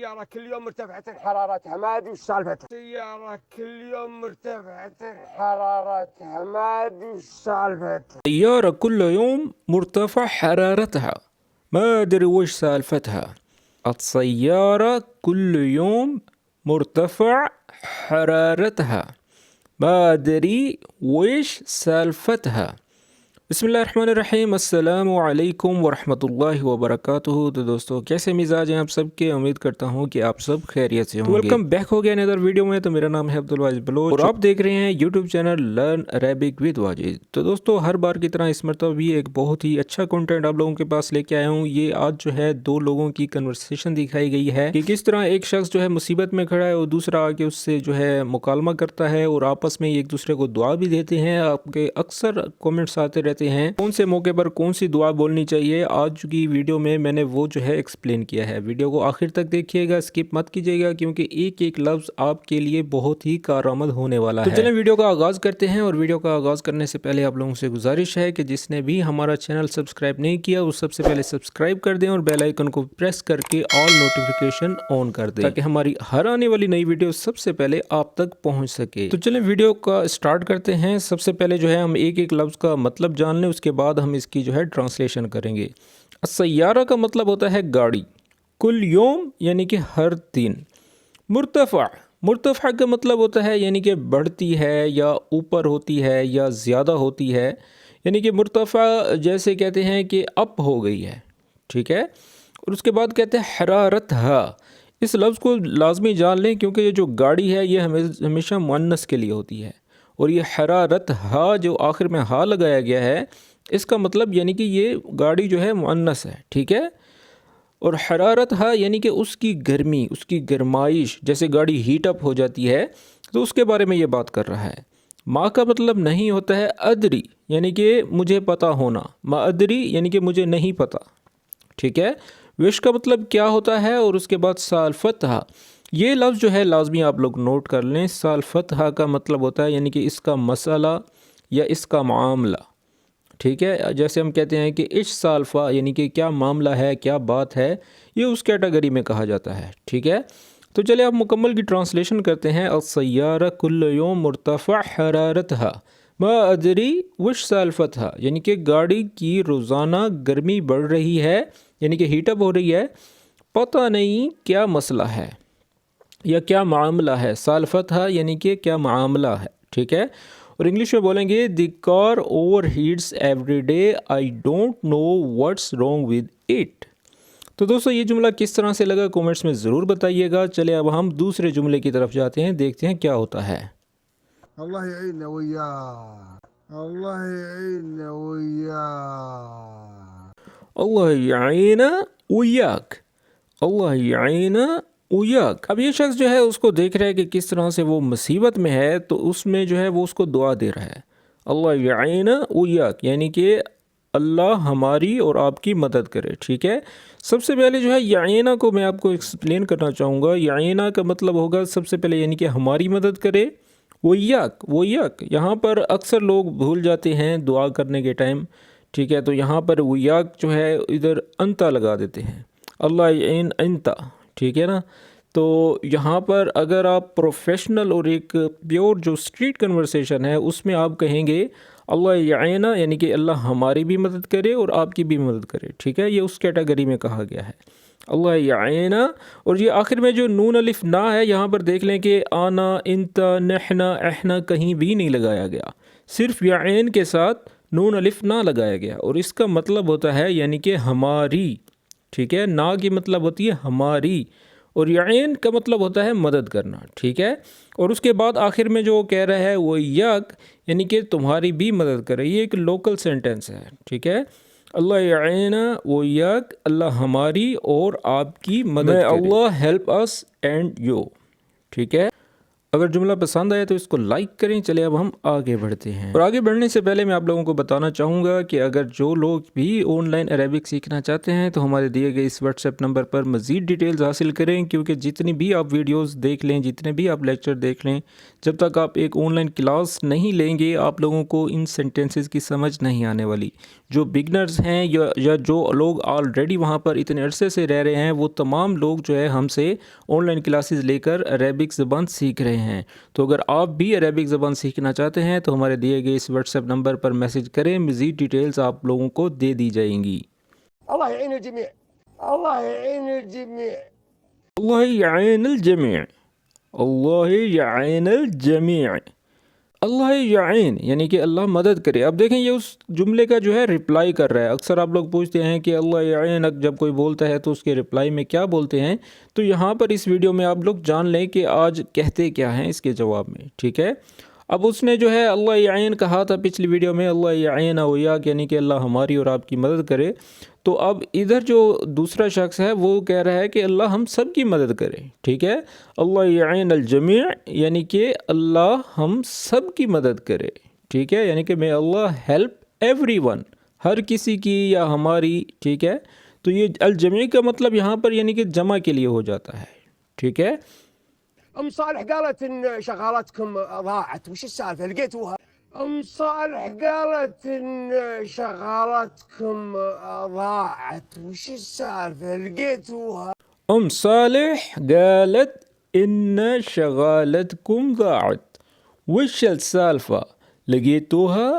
السيارة كل يوم مرتفعة حرارتها، ما أدري وش سالفتها. السيارة كل يوم مرتفعة حرارتها، ما أدري وش سالفتها. السيارة كل يوم مرتفع حرارتها ما أدري وش سالفتها. السيارة كل يوم مرتفع حرارتها ما أدري وش سالفتها. بسم اللہ الرحمن الرحیم، السلام علیکم ورحمۃ اللہ وبرکاتہ۔ تو دوستو کیسے مزاج ہیں آپ سب کے؟ امید کرتا ہوں کہ آپ سب خیریت سے ہوں گے۔ ویلکم بیک ہو گیا ندر ویڈیو میں۔ تو میرا نام ہے عبدالواجد بلوچ اور آپ دیکھ رہے ہیں YouTube channel learn Arabic with Wajid. تو دوستو ہر بار کی طرح اس مرتبہ بھی ایک بہت ہی اچھا کنٹینٹ آپ لوگوں کے پاس لے کے آیا ہوں۔ یہ آج جو ہے دو لوگوں کی کنورسیشن دکھائی گئی ہے کہ کس طرح ایک شخص جو ہے مصیبت میں کھڑا ہے اور دوسرا آ کے اس سے جو ہے مکالمہ کرتا ہے اور آپس میں ایک دوسرے کو دعا بھی دیتے ہیں۔ آپ کے اکثر کومنٹس آتے رہتے ہیں کون سے موقع پر کون سی دعا بولنی چاہیے۔ آج کی ویڈیو میں نے وہ جو ہے ایکسپلین کیا ہے۔ ویڈیو کو آخر تک دیکھیے گا، اسکپ مت کیجیے گا، کیونکہ ایک ایک لفظ آپ کے لیے بہت ہی کارآمد ہونے والا ہے۔ تو چلیں ویڈیو کا آغاز کرتے ہیں، اور ویڈیو کا آغاز کرنے سے پہلے آپ لوگوں سے گزارش ہے کہ جس نے بھی ہمارا چینل سبسکرائب نہیں کیا وہ سب سے پہلے سبسکرائب کر دیں اور بیل آئیکن کو پریس کر کے آل نوٹیفیکیشن آن کر دیں تاکہ ہماری ہر آنے والی نئی ویڈیو سب سے پہلے آپ تک پہنچ سکے۔ تو چلیں ویڈیو کا اسٹارٹ کرتے ہیں۔ سب سے پہلے جو ہے ہم ایک ایک لفظ کا مطلب جان لیں، اس کے بعد ہم اس کی جو ہے ٹرانسلیشن کریں گے۔ السیارہ کا مطلب ہوتا ہے گاڑی، کل یوم یعنی کہ ہر دن، مرتفع کا مطلب ہوتا ہے یعنی کہ بڑھتی ہے یا اوپر ہوتی ہے یا زیادہ ہوتی ہے، یعنی کہ مرتفع جیسے کہتے ہیں کہ اپ ہو گئی ہے، ٹھیک ہے۔ اور اس کے بعد کہتے ہیں حرارتھا۔ اس لفظ کو لازمی جان لیں کیونکہ یہ جو گاڑی ہے یہ ہمیشہ مؤنث کے لیے ہوتی ہے، اور یہ حرارتھا جو آخر میں ہا لگایا گیا ہے اس کا مطلب یعنی کہ یہ گاڑی جو ہے مؤنث ہے، ٹھیک ہے۔ اور حرارت ہا یعنی کہ اس کی گرمی، اس کی گرمائش، جیسے گاڑی ہیٹ اپ ہو جاتی ہے تو اس کے بارے میں یہ بات کر رہا ہے۔ ما کا مطلب نہیں ہوتا ہے ادری یعنی کہ مجھے پتہ ہونا، ما ادری یعنی کہ مجھے نہیں پتہ، ٹھیک ہے۔ وش کا مطلب کیا ہوتا ہے، اور اس کے بعد سالفتھا، یہ لفظ جو ہے لازمی آپ لوگ نوٹ کر لیں۔ سالفتھا کا مطلب ہوتا ہے یعنی کہ اس کا مسئلہ یا اس کا معاملہ، ٹھیک ہے۔ جیسے ہم کہتے ہیں کہ اش سالفہ یعنی کہ کیا معاملہ ہے، کیا بات ہے، یہ اس کیٹیگری میں کہا جاتا ہے، ٹھیک ہے۔ تو چلے آپ مکمل کی ٹرانسلیشن کرتے ہیں۔ السیارہ کل یوم مرتفع حرارتھا ما ادری وش سالفتھا، یعنی کہ گاڑی کی روزانہ گرمی بڑھ رہی ہے یعنی کہ ہیٹ اپ ہو رہی ہے، پتہ نہیں کیا مسئلہ ہے یا کیا معاملہ ہے۔ سالفتھا یعنی کہ کیا معاملہ ہے، ٹھیک ہے۔ اور انگلش میں بولیں گے the car overheats every day, I don't know what's wrong with it. تو دوستو یہ جملہ کس طرح سے لگا کومنٹس میں ضرور بتائیے گا۔ چلے اب ہم دوسرے جملے کی طرف جاتے ہیں، دیکھتے ہیں کیا ہوتا ہے۔ الله يعيننا وياك، الله يعيننا وياك. اللہ یعینا ویاک، اللہ یعینا ویاک۔ اب یہ شخص جو ہے اس کو دیکھ رہا ہے کہ کس طرح سے وہ مصیبت میں ہے، تو اس میں جو ہے وہ اس کو دعا دے رہا ہے، اللہ یعینا ویاک، یعنی کہ اللہ ہماری اور آپ کی مدد کرے، ٹھیک ہے۔ سب سے پہلے جو ہے یعینا کو میں آپ کو ایکسپلین کرنا چاہوں گا۔ یعینا کا مطلب ہوگا سب سے پہلے یعنی کہ ہماری مدد کرے۔ ویاک یہاں پر اکثر لوگ بھول جاتے ہیں دعا کرنے کے ٹائم، ٹھیک ہے، تو یہاں پر ویاک جو ہے ادھر انتا لگا دیتے ہیں، اللہ یعین انتا، ٹھیک ہے نا۔ تو یہاں پر اگر آپ پروفیشنل اور ایک پیور جو اسٹریٹ کنورسیشن ہے اس میں آپ کہیں گے اللہ یعینا یعنی کہ اللہ ہماری بھی مدد کرے اور آپ کی بھی مدد کرے، ٹھیک ہے۔ یہ اس کیٹیگری میں کہا گیا ہے، اللہ یعینا۔ اور یہ آخر میں جو نون الف نا ہے یہاں پر دیکھ لیں کہ آنا، انتا، نحنا، احنا کہیں بھی نہیں لگایا گیا، صرف یعین کے ساتھ نون الف نا لگایا گیا، اور اس کا مطلب ہوتا ہے یعنی کہ ہماری، ٹھیک ہے۔ نا کی مطلب ہوتی ہے ہماری، اور یعین کا مطلب ہوتا ہے مدد کرنا، ٹھیک ہے۔ اور اس کے بعد آخر میں جو کہہ رہا ہے وہ یک یعنی کہ تمہاری بھی مدد کرے، یہ ایک لوکل سینٹنس ہے، ٹھیک ہے۔ اللہ یعینا و یک، اللہ ہماری اور آپ کی مدد کرے، اللہ ہیلپ اس اینڈ یو، ٹھیک ہے۔ اگر جملہ پسند آیا تو اس کو لائک کریں. چلے اب ہم آگے بڑھتے ہیں. اور آگے بڑھنے سے پہلے میں آپ لوگوں کو بتانا چاہوں گا کہ اگر جو لوگ بھی آن لائن عربک سیکھنا چاہتے ہیں تو ہمارے دیے گئے اس واٹس ایپ نمبر پر مزید ڈیٹیلز حاصل کریں، کیونکہ جتنی بھی آپ ویڈیوز دیکھ لیں، جتنے بھی آپ لیکچر دیکھ لیں، جب تک آپ ایک آن لائن کلاس نہیں لیں گے آپ لوگوں کو ان سینٹنسز کی سمجھ نہیں آنے والی. جو بگنرز ہیں یا جو لوگ آلریڈی وہاں پر اتنے عرصے سے رہ رہے ہیں، وہ تمام لوگ جو ہے ہم سے آن لائن کلاسز لے کر عربک زبان سیکھ رہے ہیں. تو اگر آپ بھی عربک زبان سیکھنا چاہتے ہیں تو ہمارے دیے گئے اس واٹس ایپ نمبر پر میسج کریں، مزید ڈیٹیلز آپ لوگوں کو دے دی جائیں گی. الله يعين الجميع. الله يعين الجميع. اللہ یعین الجمیع. اللہ یعین الجمیع. اللہ یعین یعنی کہ اللہ مدد کرے. اب دیکھیں یہ اس جملے کا جو ہے رپلائی کر رہا ہے. اکثر آپ لوگ پوچھتے ہیں کہ اللہ یعین جب کوئی بولتا ہے تو اس کے رپلائی میں کیا بولتے ہیں، تو یہاں پر اس ویڈیو میں آپ لوگ جان لیں کہ آج کہتے کیا ہیں اس کے جواب میں. ٹھیک ہے، اب اس نے جو ہے اللہ یعین کہا تھا پچھلی ویڈیو میں، اللہ یعین ویاک یعنی کہ اللہ ہماری اور آپ کی مدد کرے. تو اب ادھر جو دوسرا شخص ہے وہ کہہ رہا ہے کہ اللہ ہم سب کی مدد کرے. ٹھیک ہے، اللہ یعین الجمیع یعنی کہ اللہ ہم سب کی مدد کرے. ٹھیک ہے، یعنی کہ may اللہ ہیلپ ایوری ون، ہر کسی کی یا ہماری. ٹھیک ہے، تو یہ الجمیع کا مطلب یہاں پر یعنی کہ جمع کے لیے ہو جاتا ہے. ٹھیک ہے. ام صالح قالت ان شغالتكم ضاعت، وش السالفه لقيتوها؟ ام صالح قالت ان شغالتكم ضاعت، وش السالفه لقيتوها؟ ام صالح قالت ان شغالتكم ضاعت وش السالفہ لقيتوها.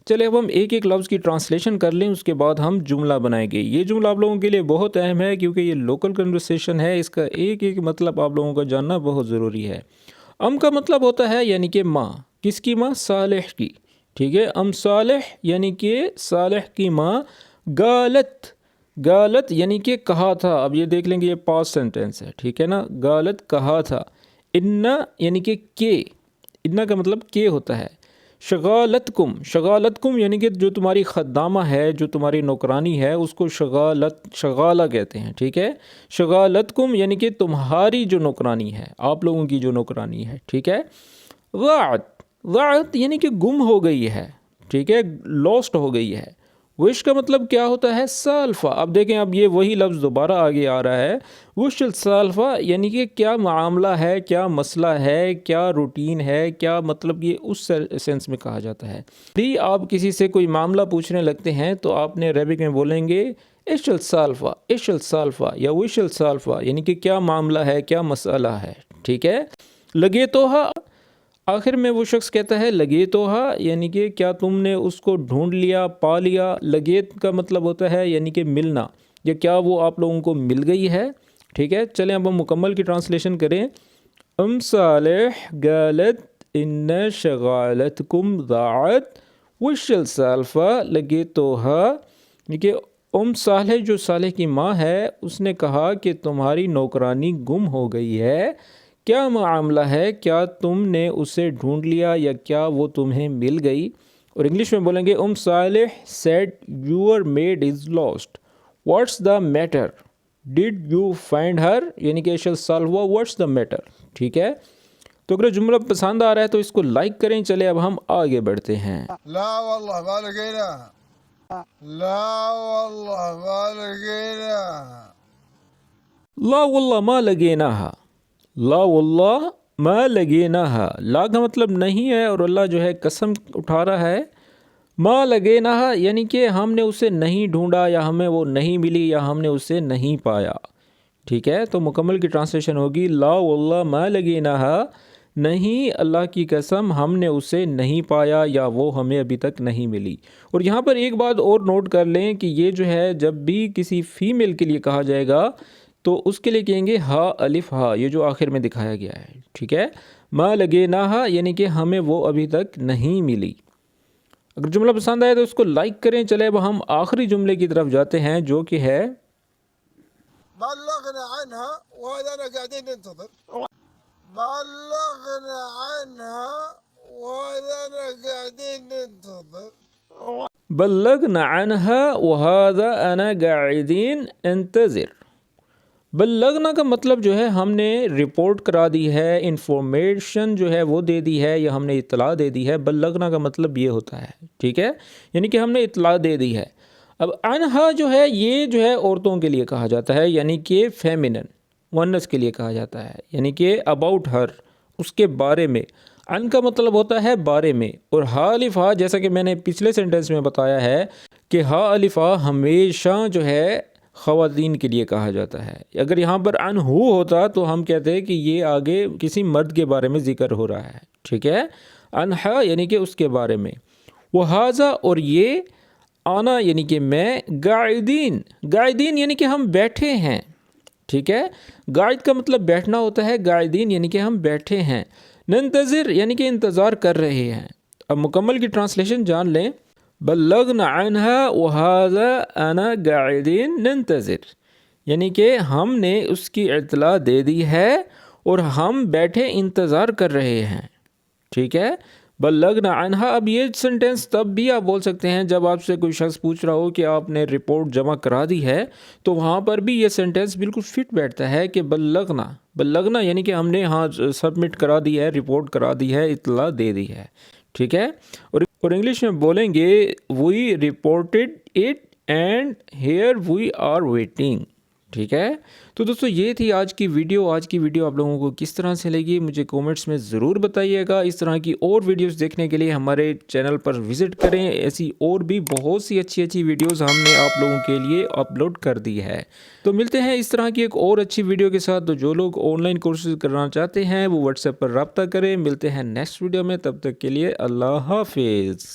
چلے اب ہم ایک ایک لفظ کی ٹرانسلیشن کر لیں، اس کے بعد ہم جملہ بنائیں گے. یہ جملہ آپ لوگوں کے لیے بہت اہم ہے کیونکہ یہ لوکل کنورسیشن ہے، اس کا ایک ایک مطلب آپ لوگوں کا جاننا بہت ضروری ہے. ام کا مطلب ہوتا ہے یعنی کہ ماں. کس کی ماں؟ صالح کی. ٹھیک ہے، ام صالح یعنی کہ صالح کی ماں. گالت یعنی کہ کہا تھا. اب یہ دیکھ لیں گے، یہ پاسٹ سینٹینس ہے. ٹھیک ہے نا، گالت کہا تھا. انا یعنی کہ انا کا مطلب کہ ہوتا ہے. شغالتکم یعنی کہ جو تمہاری خدامہ ہے، جو تمہاری نوکرانی ہے، اس کو شغالہ کہتے ہیں. ٹھیک ہے، شغالتکم یعنی کہ تمہاری جو نوکرانی ہے، آپ لوگوں کی جو نوکرانی ہے. ٹھیک ہے. ضاعت یعنی کہ گم ہو گئی ہے. ٹھیک ہے، لاسٹ ہو گئی ہے. وش کا مطلب کیا ہوتا ہے؟ سالفہ. اب دیکھیں، اب یہ وہی لفظ دوبارہ آگے آ رہا ہے. وش السالفہ یعنی کہ کیا معاملہ ہے، کیا مسئلہ ہے، کیا روٹین ہے، کیا مطلب، یہ اس سینس میں کہا جاتا ہے. بھی آپ کسی سے کوئی معاملہ پوچھنے لگتے ہیں تو آپ نے عربک میں بولیں گے ايش السالفہ، ايش السالفہ یا وش السالفہ یعنی کہ کیا معاملہ ہے، کیا مسئلہ ہے. ٹھیک ہے. لگیتوہا آخر میں وہ شخص کہتا ہے لگیتوہا یعنی کہ کیا تم نے اس کو ڈھونڈ لیا، پا لیا. لگیت کا مطلب ہوتا ہے یعنی کہ ملنا، یا کیا وہ آپ لوگوں کو مل گئی ہے. ٹھیک ہے، چلیں اب ہم مکمل کی ٹرانسلیشن کریں. ام صالح قالت ان شغالتکم ضاعت وش السالفہ لگیتوہا. یعنی کہ ام صالح جو صالح کی ماں ہے، اس نے کہا کہ تمہاری نوکرانی گم ہو گئی ہے، کیا معاملہ ہے، کیا تم نے اسے ڈھونڈ لیا یا کیا وہ تمہیں مل گئی. اور انگلش میں بولیں گے ام صالح said your maid is lost, what's the matter, did you find her یعنی کہ شل سالوا what's the matter. ٹھیک ہے، تو اگر جملہ پسند آ رہا ہے تو اس کو لائک کریں. چلے اب ہم آگے بڑھتے ہیں. لا والله ما لقيناها. لا والله ما لقيناها. لا واللہ ما لگیناہا. لا واللہ ما لگیناہا. لا کا مطلب نہیں ہے اور اللہ جو ہے قسم اٹھا رہا ہے. ما لگیناہا یعنی کہ ہم نے اسے نہیں ڈھونڈا، یا ہمیں وہ نہیں ملی، یا ہم نے اسے نہیں پایا. ٹھیک ہے، تو مکمل کی ٹرانسلیشن ہوگی لا واللہ ما لگیناہا، نہیں اللہ کی قسم ہم نے اسے نہیں پایا یا وہ ہمیں ابھی تک نہیں ملی. اور یہاں پر ایک بات اور نوٹ کر لیں کہ یہ جو ہے جب بھی کسی فیمیل کے لیے کہا جائے گا تو اس کے لیے کہیں گے ہا الف ہا، یہ جو آخر میں دکھایا گیا ہے. ٹھیک ہے، ما لگیناہا یعنی کہ ہمیں وہ ابھی تک نہیں ملی. اگر جملہ پسند آئے تو اس کو لائک کریں. چلے اب ہم آخری جملے کی طرف جاتے ہیں جو کہ ہے بلغنا عنها وهذا أنا قاعدين ننتظر. بلغنا عنها وهذا أنا قاعدين ننتظر. بلغنا عنها وهذا أنا قاعدين انتظر. بلغنا کا مطلب جو ہے ہم نے رپورٹ کرا دی ہے، انفارمیشن جو ہے وہ دے دی ہے یا ہم نے اطلاع دے دی ہے۔ بلغنا کا مطلب یہ ہوتا ہے، ٹھیک ہے، یعنی کہ ہم نے اطلاع دے دی ہے۔ اب عنہا جو ہے یہ جو ہے عورتوں کے لیے کہا جاتا ہے، یعنی کہ فیمینن مؤنث کے لیے کہا جاتا ہے، یعنی کہ اباؤٹ ہر، اس کے بارے میں۔ عن کا مطلب ہوتا ہے بارے میں، اور ہا الف ہا جیسا کہ میں نے پچھلے سینٹنس میں بتایا ہے کہ ہا الف ہا ہمیشہ جو ہے خواتین کے لیے کہا جاتا ہے۔ اگر یہاں پر عن ہو ہوتا تو ہم کہتے ہیں کہ یہ آگے کسی مرد کے بارے میں ذکر ہو رہا ہے، ٹھیک ہے۔ عنہا یعنی کہ اس کے بارے میں۔ وہذا اور یہ، آنا یعنی کہ میں، قاعدین، قاعدین یعنی کہ ہم بیٹھے ہیں، ٹھیک ہے۔ قاعد کا مطلب بیٹھنا ہوتا ہے، قاعدین یعنی کہ ہم بیٹھے ہیں۔ ننتظر یعنی کہ انتظار کر رہے ہیں۔ اب مکمل کی ٹرانسلیشن جان لیں۔ بلغنا عنہا وہذا انا قاعدین ننتظر، یعنی کہ ہم نے اس کی اطلاع دے دی ہے اور ہم بیٹھے انتظار کر رہے ہیں، ٹھیک ہے۔ بلغنا عنہا، اب یہ سنٹنس تب بھی آپ بول سکتے ہیں جب آپ سے کوئی شخص پوچھ رہا ہو کہ آپ نے رپورٹ جمع کرا دی ہے، تو وہاں پر بھی یہ سنٹنس بالکل فٹ بیٹھتا ہے کہ بلغنا، بلغنا یعنی کہ ہم نے ہاں سبمٹ کرا دی ہے، رپورٹ کرا دی ہے، اطلاع دے دی ہے، ٹھیک ہے۔ اور انگلش میں بولیں گے we reported it and here we are waiting, ٹھیک ہے۔ تو دوستو یہ تھی آج کی ویڈیو۔ آج کی ویڈیو آپ لوگوں کو کس طرح سے لگی مجھے کومنٹس میں ضرور بتائیے گا۔ اس طرح کی اور ویڈیوز دیکھنے کے لیے ہمارے چینل پر وزٹ کریں، ایسی اور بھی بہت سی اچھی اچھی ویڈیوز ہم نے آپ لوگوں کے لیے اپلوڈ کر دی ہے۔ تو ملتے ہیں اس طرح کی ایک اور اچھی ویڈیو کے ساتھ۔ تو جو لوگ آن لائن کورسز کرنا چاہتے ہیں وہ واٹس ایپ پر رابطہ کریں۔ ملتے ہیں نیکسٹ ویڈیو میں، تب تک کے لیے اللہ حافظ۔